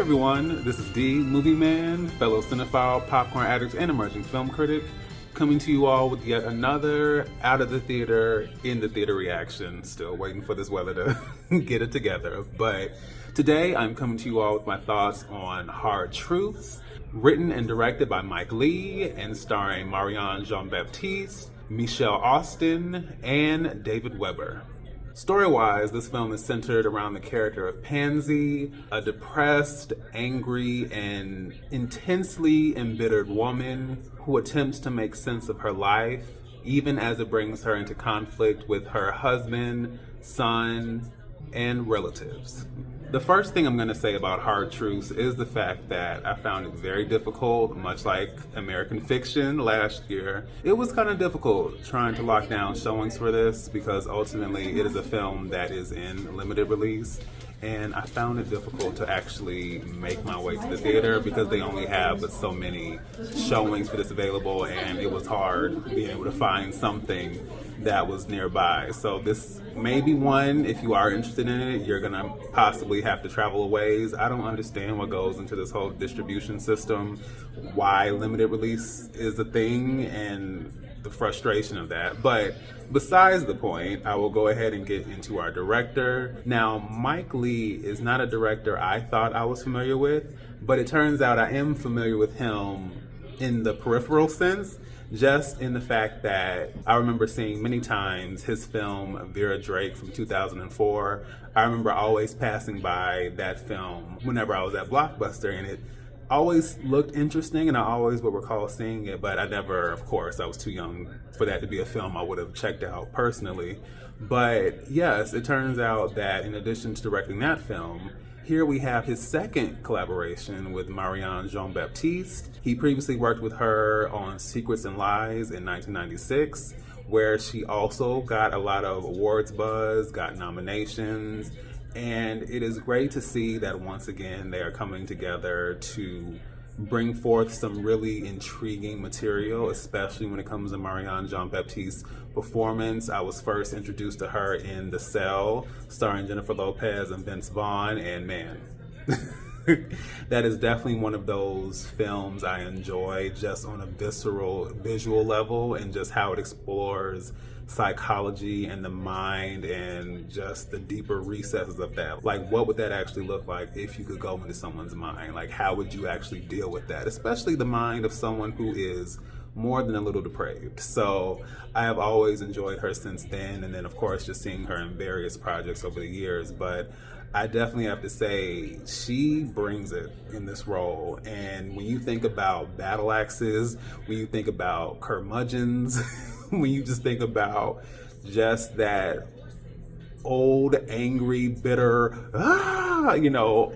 everyone, this is D, Movieman, fellow cinephile, popcorn addict, and emerging film critic, coming to you all with yet another out of the theater, in the theater reaction. Still waiting for this weather to get it together. But today I'm coming to you all with my thoughts on Hard Truths, written and directed by Mike Leigh and starring Marianne Jean Baptiste, Michele Austin, and David Weber. Story-wise, this film is centered around the character of Pansy, a depressed, angry, and intensely embittered woman who attempts to make sense of her life, even as it brings her into conflict with her husband, son, and relatives. The first thing I'm going to say about Hard Truths is the fact that I found it very difficult, much like American Fiction last year. It was kind of difficult trying to lock down showings for this because ultimately it is a film that is in limited release, and I found it difficult to actually make my way to the theater because they only have but so many showings for this available, and it was hard being able to find something that was nearby. So this may be one, if you are interested in it, you're gonna possibly have to travel a ways. I don't understand what goes into this whole distribution system, why limited release is a thing, and the frustration of that. But besides the point, I will go ahead and get into our director. Now, Mike Leigh is not a director I thought I was familiar with, but it turns out I am familiar with him in the peripheral sense, just in the fact that I remember seeing many times his film Vera from 2004. I remember always passing by that film whenever I was at Blockbuster, and it always looked interesting, and I always would recall seeing it, but I never, of course, I was too young for that to be a film I would have checked out personally. But yes, it turns out that in addition to directing that film, here we have his second collaboration with Marianne Jean Baptiste. He previously worked with her on Secrets and Lies in 1996, where she also got a lot of awards buzz, got nominations, and it is great to see that once again they are coming together to bring forth some really intriguing material, especially when it comes to Marianne Jean Baptiste's performance. I was first introduced to her in The Cell, starring Jennifer Lopez and Vince Vaughn, and man, that is definitely one of those films I enjoy just on a visceral, visual level, and just how it explores psychology and the mind and just the deeper recesses of that. Like, what would that actually look like if you could go into someone's mind? Like, how would you actually deal with that? Especially the mind of someone who is more than a little depraved. So I have always enjoyed her since then, and then of course just seeing her in various projects over the years. But I definitely have to say she brings it in this role. And when you think about battle axes, when you think about curmudgeons, when you just think about just that old, angry, bitter,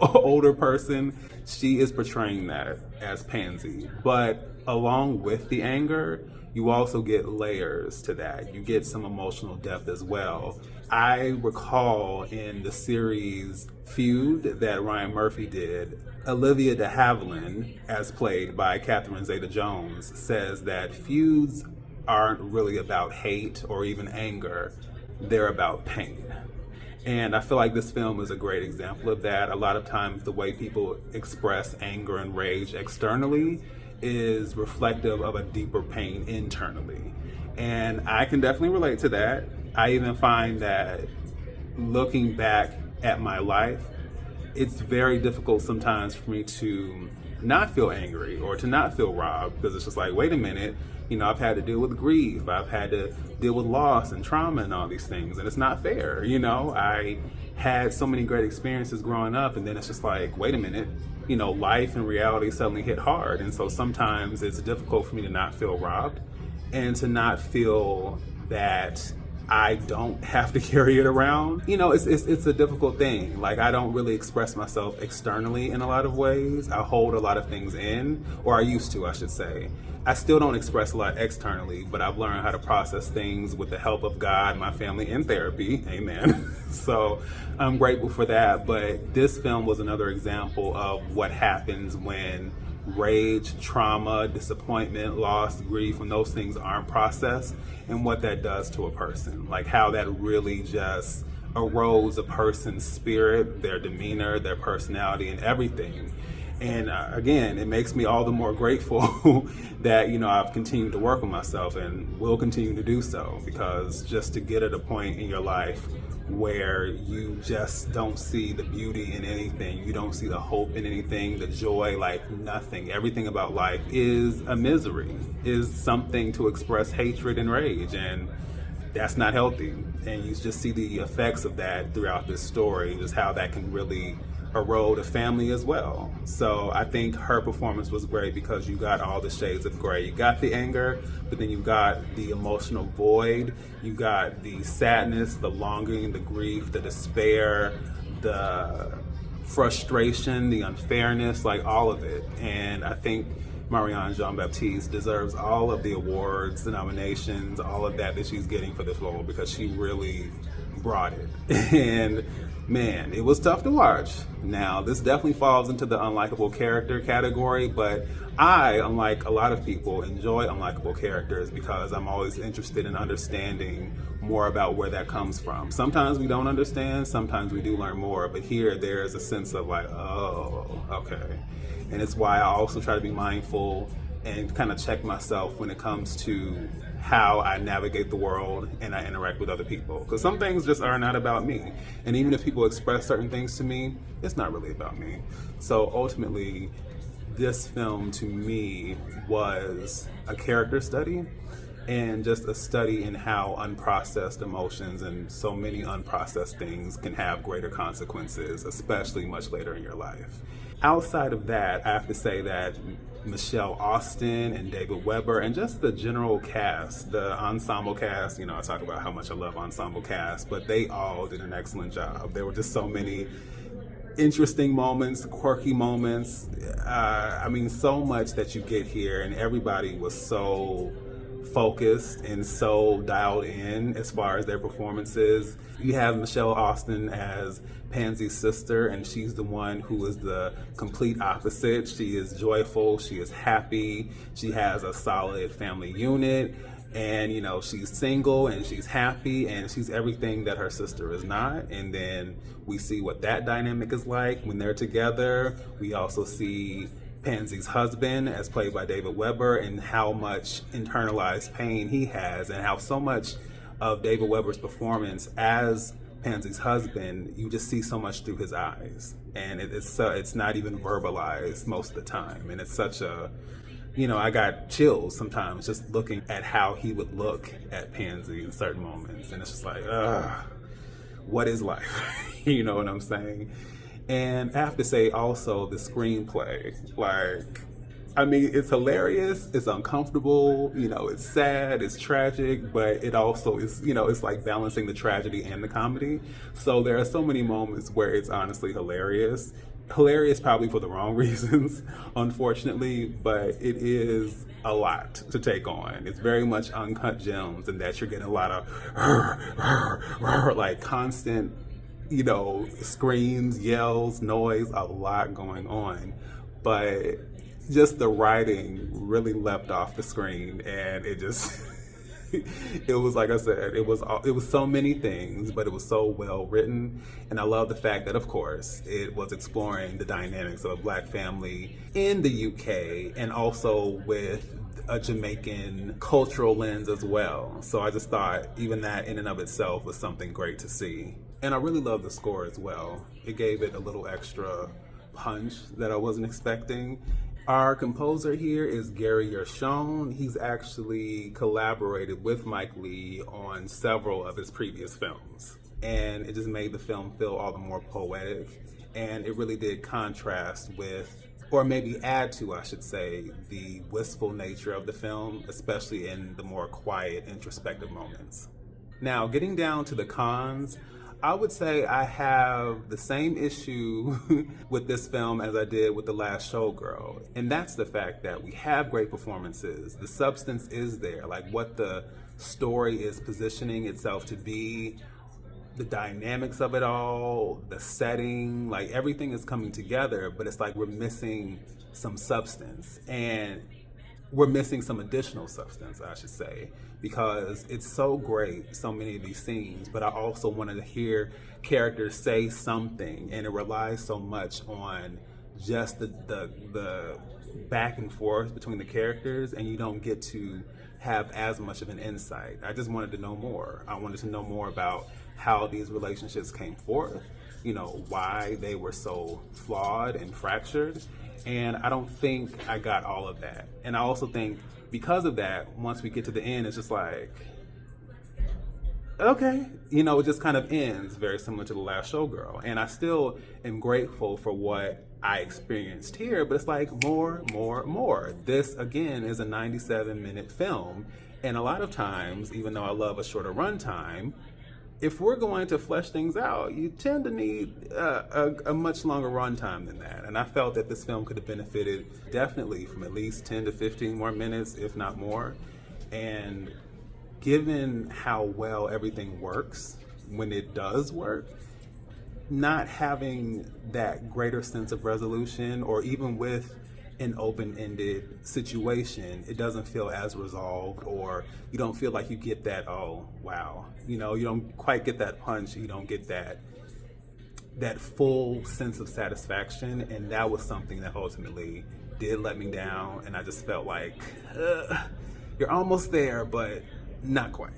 older person, she is portraying that as Pansy. But along with the anger, you also get layers to that. You get some emotional depth as well. I recall in the series Feud that Ryan Murphy did, Olivia de Havilland, as played by Catherine Zeta-Jones, says that feuds aren't really about hate or even anger, they're about pain. And I feel like this film is a great example of that. A lot of times the way people express anger and rage externally is reflective of a deeper pain internally. And I can definitely relate to that. I even find that looking back at my life, it's very difficult sometimes for me to not feel angry or to not feel robbed, because it's just like, wait a minute, I've had to deal with grief, I've had to deal with loss and trauma and all these things, and it's not fair. I had so many great experiences growing up, and then it's just like, wait a minute, life and reality suddenly hit hard. And so sometimes it's difficult for me to not feel robbed and to not feel that I don't have to carry it around. It's a difficult thing. Like, I don't really express myself externally in a lot of ways. I hold a lot of things in, or I used to, I should say. I still don't express a lot externally, but I've learned how to process things with the help of God, my family, and therapy. Amen. So I'm grateful for that. But this film was another example of what happens when rage, trauma, disappointment, loss, grief, when those things aren't processed, and what that does to a person. Like, how that really just erodes a person's spirit, their demeanor, their personality, and everything. And again, it makes me all the more grateful that, I've continued to work on myself and will continue to do so, because just to get at a point in your life where you just don't see the beauty in anything, you don't see the hope in anything, the joy, like nothing, everything about life is a misery, is something to express hatred and rage, and that's not healthy. And you just see the effects of that throughout this story, just how that can really erode a family as well. So I think her performance was great because you got all the shades of gray. You got the anger, but then you got the emotional void, you got the sadness, the longing, the grief, the despair, the frustration, the unfairness, like all of it. And I think Marianne Jean Baptiste deserves all of the awards, the nominations, all of that she's getting for this role, because she really brought it. And man, it was tough to watch. Now, this definitely falls into the unlikable character category, but I, unlike a lot of people, enjoy unlikable characters because I'm always interested in understanding more about where that comes from. Sometimes we don't understand, sometimes we do learn more, but here there's a sense of like, oh, okay. And it's why I also try to be mindful and kind of check myself when it comes to how I navigate the world and I interact with other people. Because some things just are not about me. And even if people express certain things to me, it's not really about me. So ultimately, this film to me was a character study and just a study in how unprocessed emotions and so many unprocessed things can have greater consequences, especially much later in your life. Outside of that, I have to say that Michele Austin and David Weber and just the general cast, the ensemble cast, I talk about how much I love ensemble cast, but they all did an excellent job. There were just so many interesting moments, quirky moments. So much that you get here, and everybody was so focused and so dialed in as far as their performances. You have Michele Austin as Pansy's sister, and she's the one who is the complete opposite. She is joyful, she is happy, she has a solid family unit, and she's single and she's happy and she's everything that her sister is not. And then we see what that dynamic is like when they're together. We also see Pansy's husband, as played by David Weber, and how much internalized pain he has, and how so much of David Weber's performance as Pansy's husband, you just see so much through his eyes, and it's not even verbalized most of the time. And it's such a, I got chills sometimes just looking at how he would look at Pansy in certain moments, and it's just like, what is life? You know what I'm saying? And I have to say also the screenplay, it's hilarious, it's uncomfortable, it's sad, it's tragic, but it also is, it's like balancing the tragedy and the comedy. So there are so many moments where it's honestly hilarious. Hilarious probably for the wrong reasons, unfortunately, but it is a lot to take on. It's very much uncut gems, in that you're getting a lot of like constant screams, yells, noise, a lot going on. But just the writing really leapt off the screen, and it just, it was, like I said, it was so many things, but it was so well written. And I love the fact that, of course, it was exploring the dynamics of a Black family in the UK, and also with a Jamaican cultural lens as well. So I just thought even that in and of itself was something great to see. And I really love the score as well. It gave it a little extra punch that I wasn't expecting. Our composer here is Gary Yershon. He's actually collaborated with Mike Leigh on several of his previous films. And it just made the film feel all the more poetic. And it really did contrast with, or maybe add to, I should say, the wistful nature of the film, especially in the more quiet, introspective moments. Now, getting down to the cons, I would say I have the same issue with this film as I did with The Last Showgirl. And that's the fact that we have great performances. The substance is there, like what the story is positioning itself to be, the dynamics of it all, the setting, like everything is coming together, but it's like we're missing some substance. And we're missing some additional substance, I should say, because it's so great, so many of these scenes, but I also wanted to hear characters say something, and it relies so much on just the back and forth between the characters, and you don't get to have as much of an insight. I just wanted to know more. I wanted to know more about how these relationships came forth, you know, why they were so flawed and fractured. And I don't think I got all of that. And I also think because of that, once we get to the end, it's just like, okay, you know, it just kind of ends very similar to The Last Showgirl. And I still am grateful for what I experienced here, but it's like more. This, again, is a 97-minute film. And a lot of times, even though I love a shorter runtime, if we're going to flesh things out, you tend to need a much longer runtime than that. And I felt that this film could have benefited definitely from at least 10 to 15 more minutes, if not more. And given how well everything works, when it does work, not having that greater sense of resolution, or even with an open-ended situation, it doesn't feel as resolved, or you don't feel like you get that, oh, wow. You know, you don't quite get that punch, you don't get that full sense of satisfaction, and that was something that ultimately did let me down, and I just felt like, you're almost there, but not quite.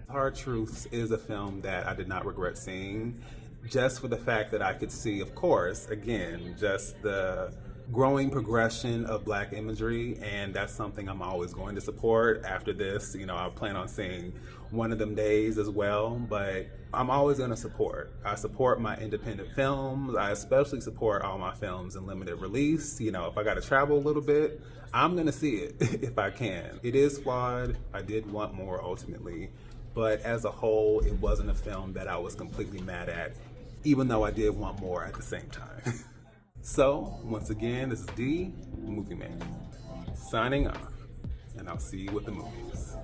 Hard Truths is a film that I did not regret seeing, just for the fact that I could see, of course, again, just the growing progression of Black imagery, and that's something I'm always going to support. After this, you know, I plan on seeing One of Them Days as well, but I'm always going to support. I support my independent films. I especially support all my films in limited release. You know, if I got to travel a little bit, I'm going to see it if I can. It is flawed. I did want more ultimately, but as a whole, it wasn't a film that I was completely mad at, even though I did want more at the same time. So, once again, this is D, Movieman, signing off, and I'll see you with the movies.